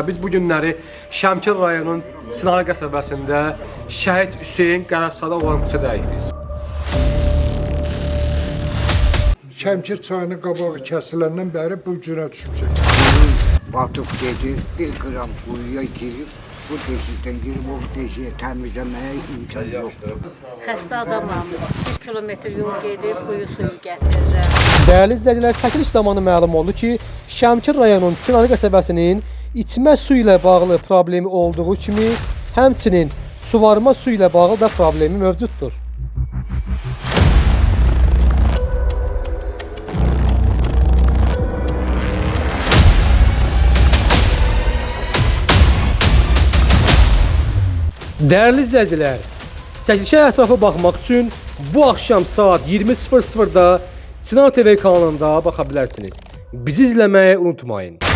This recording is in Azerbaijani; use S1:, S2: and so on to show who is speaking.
S1: Biz bu günləri Şəmkir rayonunun Çınarlı qəsəbəsində Şəhid Hüseyn Qərəbsada olan küçədəyik biz.
S2: Şəmkir çayının qabağı kəsiləndən bəri bu günə düşmüşük.
S3: Batıp gedir, bir gram kuyuya girip bu deşikten girip o deşiğe temizlemeye imkan yok.
S4: Xəstə adamam. 1 kilometr yol gedib quyu suyu gətirirəm.
S1: Dəyərli izləyicilər, çəkiliş zamanı məlum oldu ki, Şəmkir rayonunun Çınarlı qəsəbəsinin içmə su ilə bağlı problemi olduğu kimi, həmçinin suvarma su ilə bağlı da problemi mövcuddur. Dəyərli izləyicilər, çəkilişə ətrafa baxmaq üçün bu axşam saat 20:00-da Çınar TV kanalında baxa bilərsiniz. Bizi izləməyi unutmayın.